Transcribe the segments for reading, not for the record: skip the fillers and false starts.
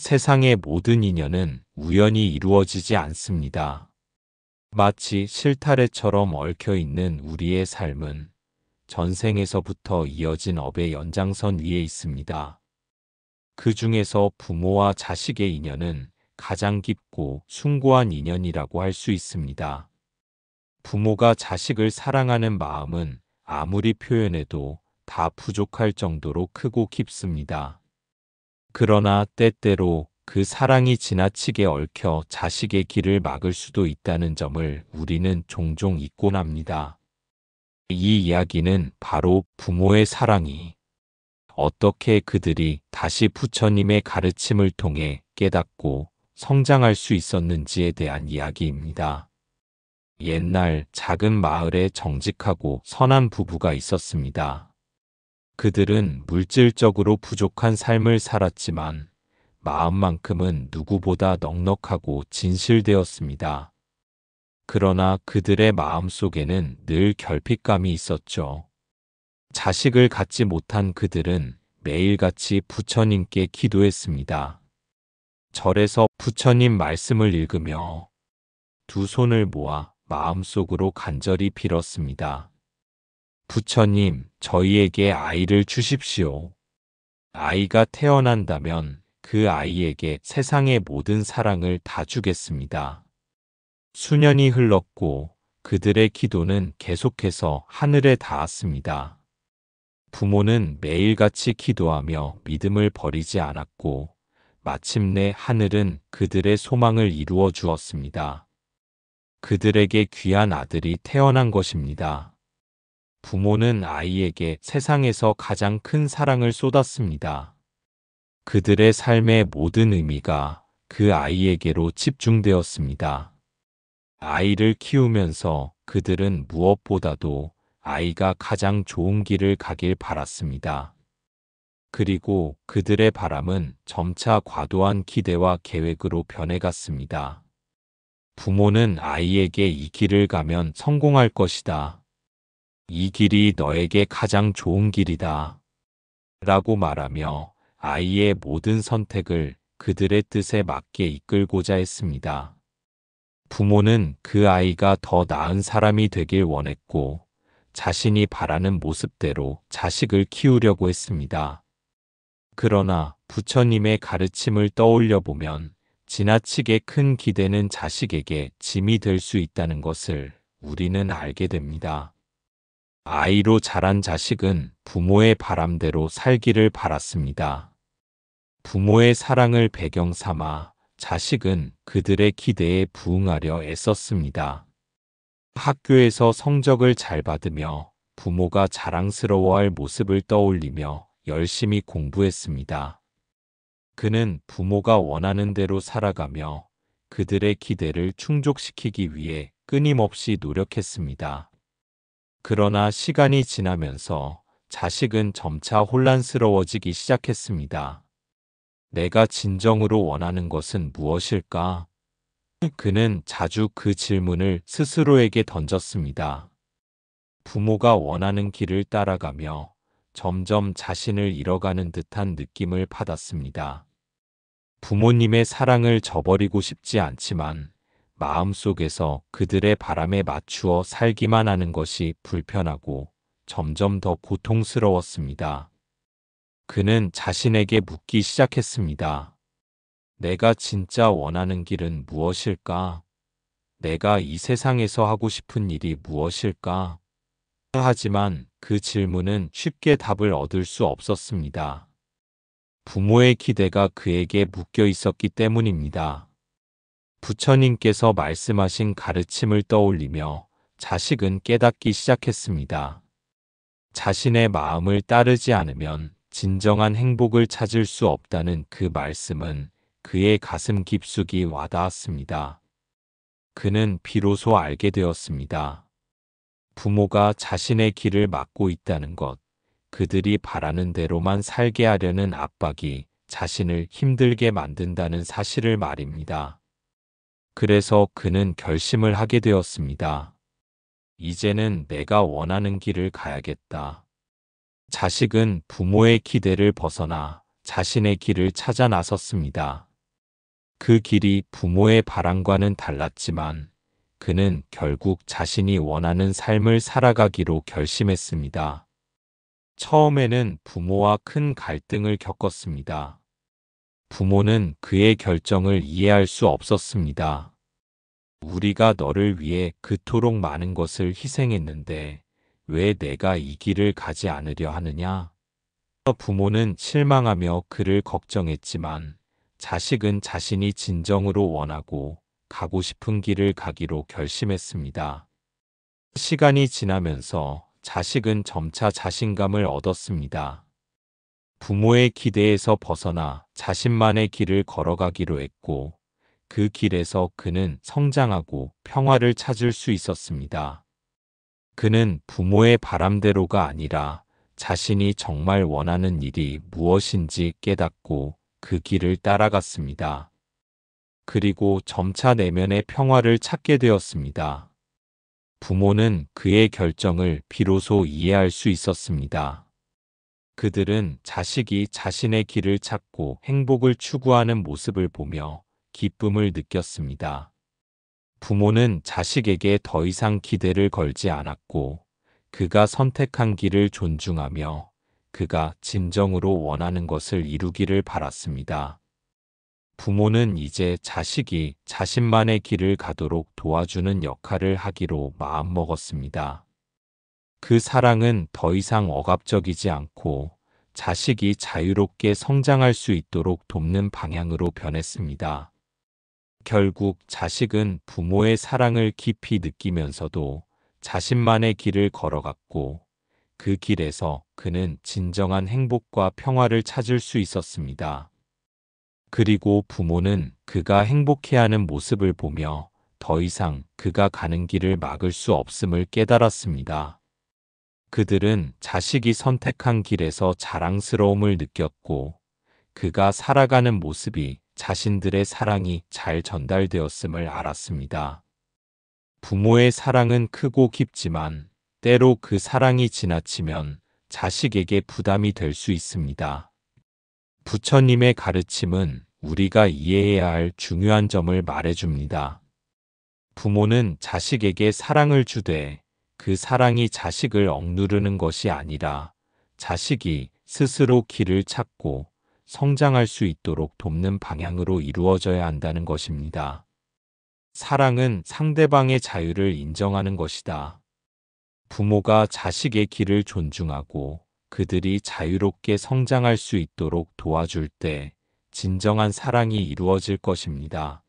세상의 모든 인연은 우연히 이루어지지 않습니다. 마치 실타래처럼 얽혀있는 우리의 삶은 전생에서부터 이어진 업의 연장선 위에 있습니다. 그 중에서 부모와 자식의 인연은 가장 깊고 숭고한 인연이라고 할 수 있습니다. 부모가 자식을 사랑하는 마음은 아무리 표현해도 다 부족할 정도로 크고 깊습니다. 그러나 때때로 그 사랑이 지나치게 얽혀 자식의 길을 막을 수도 있다는 점을 우리는 종종 잊곤 합니다. 이 이야기는 바로 부모의 사랑이 어떻게 그들이 다시 부처님의 가르침을 통해 깨닫고 성장할 수 있었는지에 대한 이야기입니다. 옛날 작은 마을에 정직하고 선한 부부가 있었습니다. 그들은 물질적으로 부족한 삶을 살았지만 마음만큼은 누구보다 넉넉하고 진실되었습니다. 그러나 그들의 마음 속에는 늘 결핍감이 있었죠. 자식을 갖지 못한 그들은 매일같이 부처님께 기도했습니다. 절에서 부처님 말씀을 읽으며 두 손을 모아 마음속으로 간절히 빌었습니다. 부처님, 저희에게 아이를 주십시오. 아이가 태어난다면 그 아이에게 세상의 모든 사랑을 다 주겠습니다. 수년이 흘렀고 그들의 기도는 계속해서 하늘에 닿았습니다. 부모는 매일같이 기도하며 믿음을 버리지 않았고 마침내 하늘은 그들의 소망을 이루어 주었습니다. 그들에게 귀한 아들이 태어난 것입니다. 부모는 아이에게 세상에서 가장 큰 사랑을 쏟았습니다. 그들의 삶의 모든 의미가 그 아이에게로 집중되었습니다. 아이를 키우면서 그들은 무엇보다도 아이가 가장 좋은 길을 가길 바랐습니다. 그리고 그들의 바람은 점차 과도한 기대와 계획으로 변해갔습니다. 부모는 아이에게 이 길을 가면 성공할 것이다. 이 길이 너에게 가장 좋은 길이다. 라고 말하며 아이의 모든 선택을 그들의 뜻에 맞게 이끌고자 했습니다. 부모는 그 아이가 더 나은 사람이 되길 원했고 자신이 바라는 모습대로 자식을 키우려고 했습니다. 그러나 부처님의 가르침을 떠올려 보면 지나치게 큰 기대는 자식에게 짐이 될 수 있다는 것을 우리는 알게 됩니다. 아이로 자란 자식은 부모의 바람대로 살기를 바랐습니다. 부모의 사랑을 배경 삼아 자식은 그들의 기대에 부응하려 애썼습니다. 학교에서 성적을 잘 받으며 부모가 자랑스러워할 모습을 떠올리며 열심히 공부했습니다. 그는 부모가 원하는 대로 살아가며 그들의 기대를 충족시키기 위해 끊임없이 노력했습니다. 그러나 시간이 지나면서 자식은 점차 혼란스러워지기 시작했습니다. 내가 진정으로 원하는 것은 무엇일까? 그는 자주 그 질문을 스스로에게 던졌습니다. 부모가 원하는 길을 따라가며 점점 자신을 잃어가는 듯한 느낌을 받았습니다. 부모님의 사랑을 저버리고 싶지 않지만 마음속에서 그들의 바람에 맞추어 살기만 하는 것이 불편하고 점점 더 고통스러웠습니다. 그는 자신에게 묻기 시작했습니다. 내가 진짜 원하는 길은 무엇일까? 내가 이 세상에서 하고 싶은 일이 무엇일까? 하지만 그 질문은 쉽게 답을 얻을 수 없었습니다. 부모의 기대가 그에게 묶여 있었기 때문입니다. 부처님께서 말씀하신 가르침을 떠올리며 자식은 깨닫기 시작했습니다. 자신의 마음을 따르지 않으면 진정한 행복을 찾을 수 없다는 그 말씀은 그의 가슴 깊숙이 와닿았습니다. 그는 비로소 알게 되었습니다. 부모가 자신의 길을 막고 있다는 것, 그들이 바라는 대로만 살게 하려는 압박이 자신을 힘들게 만든다는 사실을 말입니다. 그래서 그는 결심을 하게 되었습니다. 이제는 내가 원하는 길을 가야겠다. 자식은 부모의 기대를 벗어나 자신의 길을 찾아 나섰습니다. 그 길이 부모의 바람과는 달랐지만 그는 결국 자신이 원하는 삶을 살아가기로 결심했습니다. 처음에는 부모와 큰 갈등을 겪었습니다. 부모는 그의 결정을 이해할 수 없었습니다. 우리가 너를 위해 그토록 많은 것을 희생했는데 왜 내가 이 길을 가지 않으려 하느냐? 부모는 실망하며 그를 걱정했지만 자식은 자신이 진정으로 원하고 가고 싶은 길을 가기로 결심했습니다. 시간이 지나면서 자식은 점차 자신감을 얻었습니다. 부모의 기대에서 벗어나 자신만의 길을 걸어가기로 했고 그 길에서 그는 성장하고 평화를 찾을 수 있었습니다. 그는 부모의 바람대로가 아니라 자신이 정말 원하는 일이 무엇인지 깨닫고 그 길을 따라갔습니다. 그리고 점차 내면의 평화를 찾게 되었습니다. 부모는 그의 결정을 비로소 이해할 수 있었습니다. 그들은 자식이 자신의 길을 찾고 행복을 추구하는 모습을 보며 기쁨을 느꼈습니다. 부모는 자식에게 더 이상 기대를 걸지 않았고 그가 선택한 길을 존중하며 그가 진정으로 원하는 것을 이루기를 바랐습니다. 부모는 이제 자식이 자신만의 길을 가도록 도와주는 역할을 하기로 마음먹었습니다. 그 사랑은 더 이상 억압적이지 않고 자식이 자유롭게 성장할 수 있도록 돕는 방향으로 변했습니다. 결국 자식은 부모의 사랑을 깊이 느끼면서도 자신만의 길을 걸어갔고 그 길에서 그는 진정한 행복과 평화를 찾을 수 있었습니다. 그리고 부모는 그가 행복해하는 모습을 보며 더 이상 그가 가는 길을 막을 수 없음을 깨달았습니다. 그들은 자식이 선택한 길에서 자랑스러움을 느꼈고 그가 살아가는 모습이 자신들의 사랑이 잘 전달되었음을 알았습니다. 부모의 사랑은 크고 깊지만 때로 그 사랑이 지나치면 자식에게 부담이 될 수 있습니다. 부처님의 가르침은 우리가 이해해야 할 중요한 점을 말해줍니다. 부모는 자식에게 사랑을 주되 그 사랑이 자식을 억누르는 것이 아니라 자식이 스스로 길을 찾고 성장할 수 있도록 돕는 방향으로 이루어져야 한다는 것입니다. 사랑은 상대방의 자유를 인정하는 것이다. 부모가 자식의 길을 존중하고 그들이 자유롭게 성장할 수 있도록 도와줄 때 진정한 사랑이 이루어질 것입니다.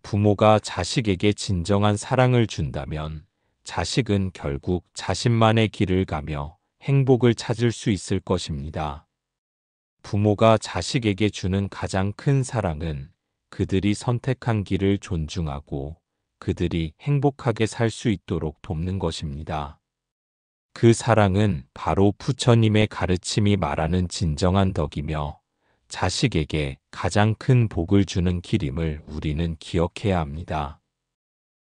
부모가 자식에게 진정한 사랑을 준다면 자식은 결국 자신만의 길을 가며 행복을 찾을 수 있을 것입니다. 부모가 자식에게 주는 가장 큰 사랑은 그들이 선택한 길을 존중하고 그들이 행복하게 살 수 있도록 돕는 것입니다. 그 사랑은 바로 부처님의 가르침이 말하는 진정한 덕이며 자식에게 가장 큰 복을 주는 길임을 우리는 기억해야 합니다.